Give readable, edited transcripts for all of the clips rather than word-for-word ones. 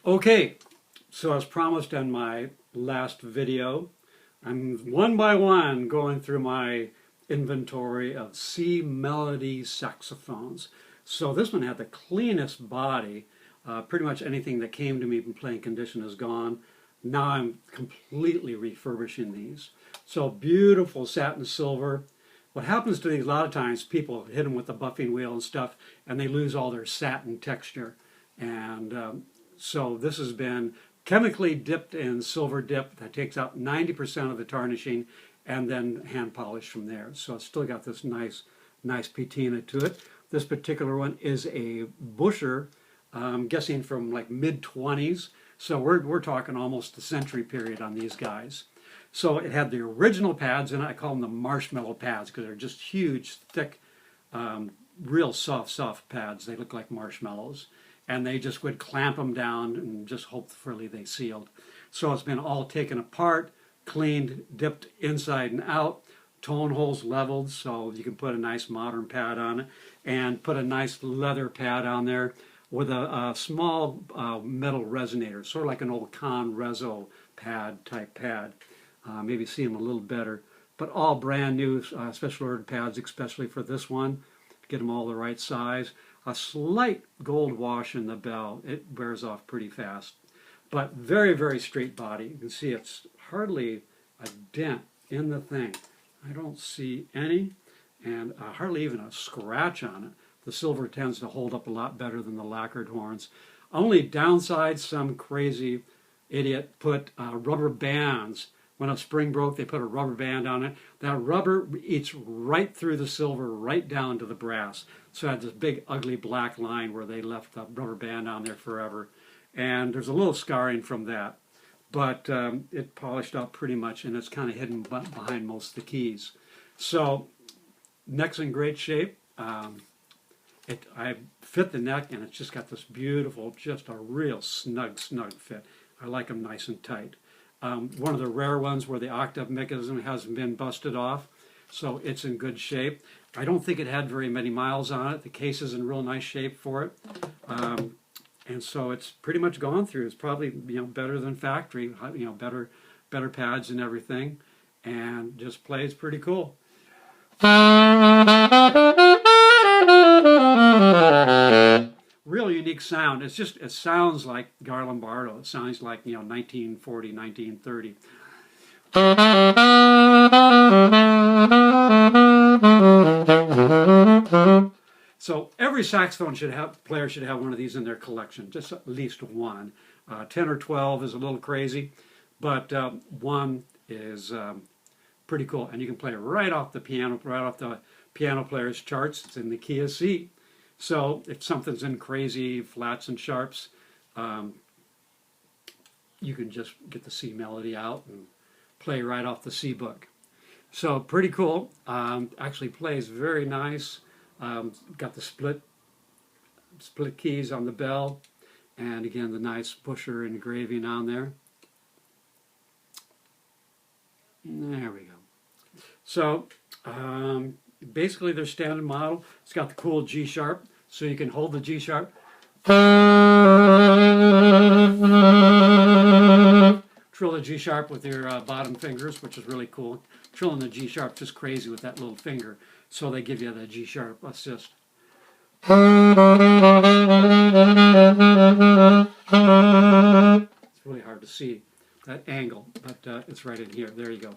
Okay, so as promised in my last video, I'm one by one going through my inventory of C melody saxophones. So this one had the cleanest body. Pretty much anything that came to me from playing condition is gone. Now I'm completely refurbishing these. So beautiful satin silver. What happens to these, a lot of times people hit them with the buffing wheel and stuff and they lose all their satin texture. And so this has been chemically dipped in silver dip that takes out 90% of the tarnishing and then hand polished from there. So it's still got this nice patina to it. This particular one is a Buescher, I'm guessing from like mid-20s. So we're talking almost a century period on these guys. So it had the original pads, and I call them the marshmallow pads because they're just huge, thick, real soft pads. They look like marshmallows. And they just would clamp them down and just hopefully they sealed. So it's been all taken apart, cleaned, dipped inside and out, tone holes leveled so you can put a nice modern pad on it, and put a nice leather pad on there with a small metal resonator, sort of like an old Con Reso pad type pad. Maybe see them a little better, but all brand new special ordered pads, especially for this one. Get them all the right size. A slight gold wash in the bell. It wears off pretty fast, but very straight body. You can see it's hardly a dent in the thing. I don't see any, and hardly even a scratch on it. The silver tends to hold up a lot better than the lacquered horns. Only downside, some crazy idiot put rubber bands. When a spring broke, they put a rubber band on it. That rubber eats right through the silver, right down to the brass. So I had this big, ugly black line where they left the rubber band on there forever. And there's a little scarring from that. But it polished up pretty much, and it's kind of hidden behind most of the keys. So, neck's in great shape. I fit the neck, and it's just got this beautiful, just a real snug fit. I like them nice and tight. One of the rare ones where the octave mechanism hasn't been busted off, so it's in good shape. I don't think it had very many miles on it. The case is in real nice shape for it, and so it's pretty much gone through. It's probably better than factory, better pads and everything, and just plays pretty cool. Real unique sound. It sounds like Garland Barlow. It sounds like 1940, 1930. So every saxophone player should have one of these in their collection, just at least one. 10 or 12 is a little crazy, but one is pretty cool, and you can play it right off the piano player's charts. It's in the key of C. So if something's in crazy flats and sharps, you can just get the C melody out and play right off the C book. So pretty cool. Actually plays very nice. Got the split keys on the bell, and again the nice Buescher engraving on there. There we go. So basically their standard model. It's got the cool G sharp, so you can hold the G sharp. Trill the G sharp with your bottom fingers, which is really cool. Trilling the G sharp just crazy with that little finger. So they give you the G sharp assist. It's really hard to see that angle, but it's right in here. There you go.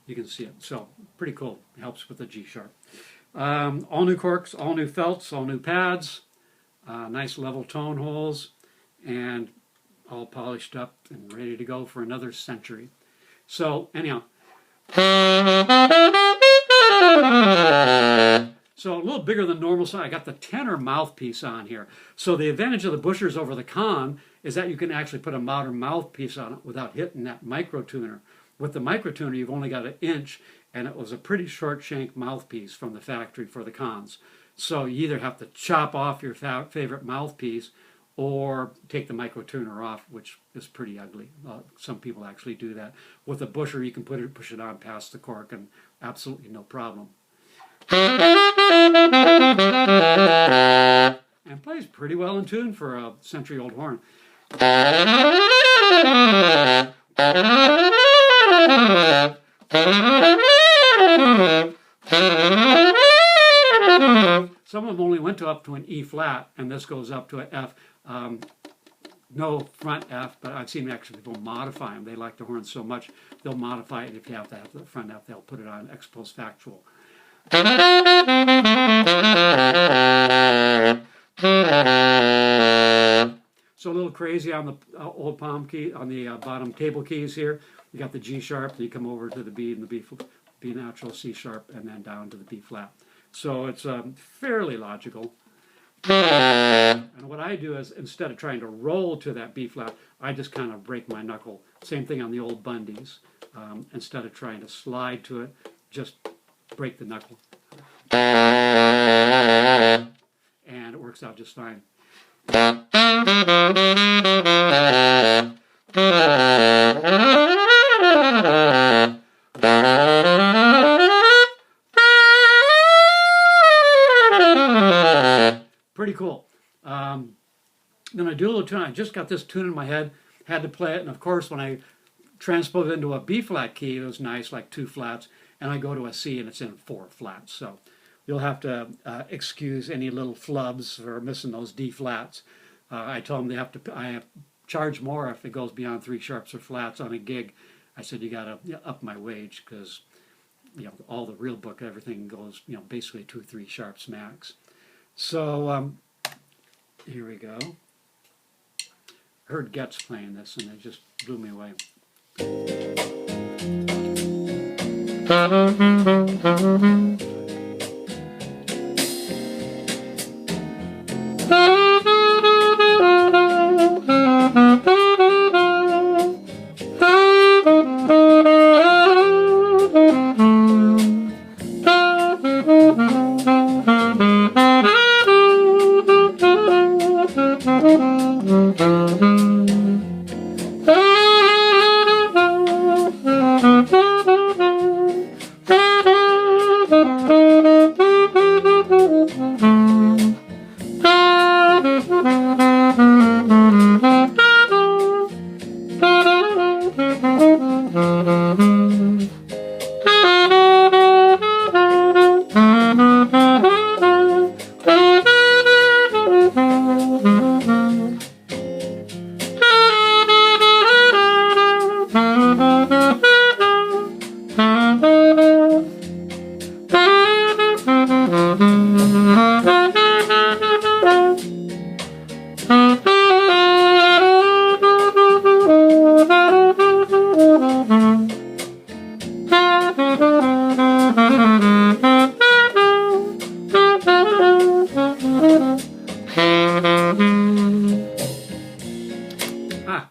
You can see it. So pretty cool. It helps with the G sharp. All new corks, all new felts, all new pads, nice level tone holes, and all polished up and ready to go for another century. So anyhow. So a little bigger than normal, so I got the tenor mouthpiece on here. So the advantage of the Bueschers over the Con is that you can actually put a modern mouthpiece on it without hitting that micro tuner. With the micro tuner, you've only got 1 inch, and it was a pretty short shank mouthpiece from the factory for the Cons. So you either have to chop off your favorite mouthpiece or take the micro tuner off, which is pretty ugly. Some people actually do that. With a Buescher, you can push it on past the cork, and absolutely no problem. And plays pretty well in tune for a century-old horn. Some of them only went up to an E flat, and this goes up to an F. No front F, but I've seen actually people modify them. They like the horn so much, they'll modify it. If you have to have the front F, they'll put it on ex post factual. So a little crazy on the old palm key, on the bottom table keys here. You got the G sharp, then you come over to the B and the B natural, C sharp, and then down to the B flat. So it's fairly logical. And what I do is, instead of trying to roll to that B flat, I just kind of break my knuckle. Same thing on the old Bundies. Instead of trying to slide to it, just break the knuckle. And it works out just fine. Pretty cool. Then I do a little tune. I just got this tune in my head, had to play it, and of course when I transpose it into a B flat key, it was nice, like 2 flats, and I go to a C and it's in 4 flats. So you'll have to excuse any little flubs for missing those D flats. I told them I have charge more if it goes beyond 3 sharps or flats on a gig. I said you got to up my wage because all the real book, everything goes basically 2 or 3 sharps max. So here we go. Heard Getz playing this and it just blew me away.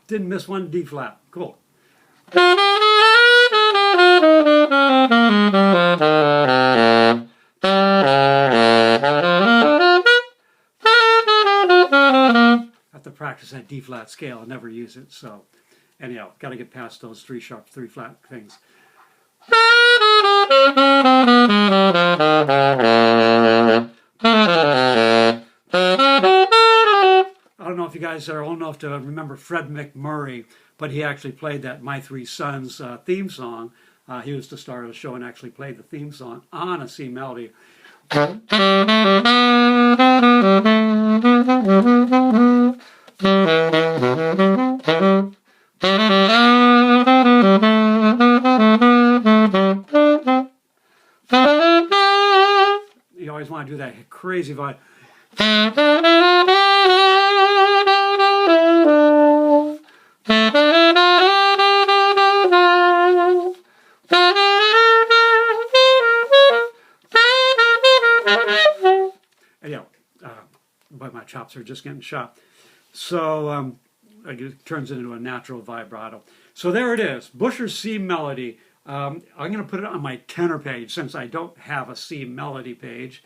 Didn't miss one D flat. Cool. Have to practice that D flat scale. I never use it, so anyhow, got to get past those 3 sharp, 3 flat things. I don't know if you guys are old enough to remember Fred McMurray, but he actually played that My Three Sons theme song. He was the star of the show and actually played the theme song on a C melody. You always want to do that crazy vibe. But my chops are just getting shot. So it turns into a natural vibrato. So there it is, Buescher C melody. I'm going to put it on my tenor page since I don't have a C melody page.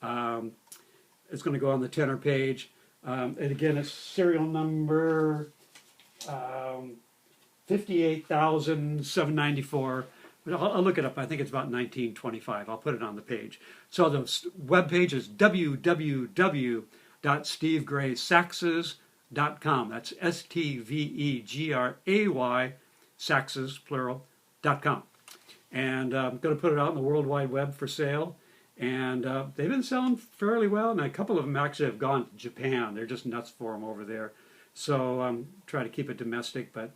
It's going to go on the tenor page. And again, it's serial number 58,794. I'll look it up. I think it's about 1925. I'll put it on the page. So the web page is www.stevegraysaxes.com. Stvegeray.com. That's Stvegeray, saxes, plural.com. And I'm going to put it out on the World Wide Web for sale. And they've been selling fairly well, and a couple of them actually have gone to Japan. They're just nuts for them over there. So try to keep it domestic, but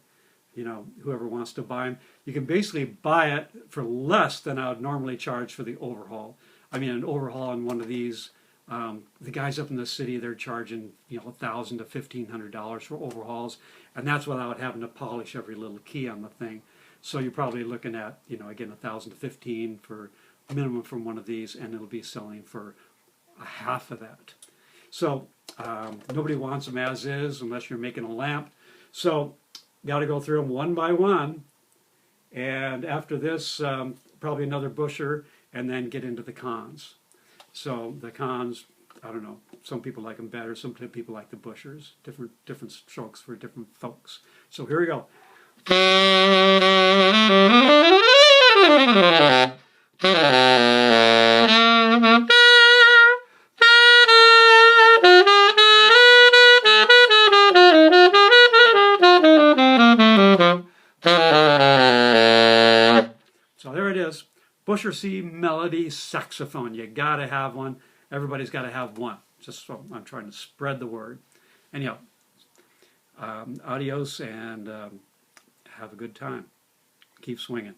you know, whoever wants to buy them, you can basically buy it for less than I would normally charge for the overhaul. I mean, an overhaul on one of these, the guys up in the city, they're charging, you know, $1,000 to $1,500 for overhauls, and that's without having to polish every little key on the thing. So you're probably looking at, you know, again, $1,000 to $1,500 for minimum from one of these, and it'll be selling for a half of that. So nobody wants them as is unless you're making a lamp. So got to go through them one by one, and after this, probably another Buescher, and then get into the cons. So the cons, I don't know. Some people like them better. Some people like the Bueschers. Different strokes for different folks. So here we go. So there it is, Buescher C melody saxophone. You gotta have one. Everybody's gotta have one. Just so I'm trying to spread the word. Anyhow, adios and have a good time. Keep swinging.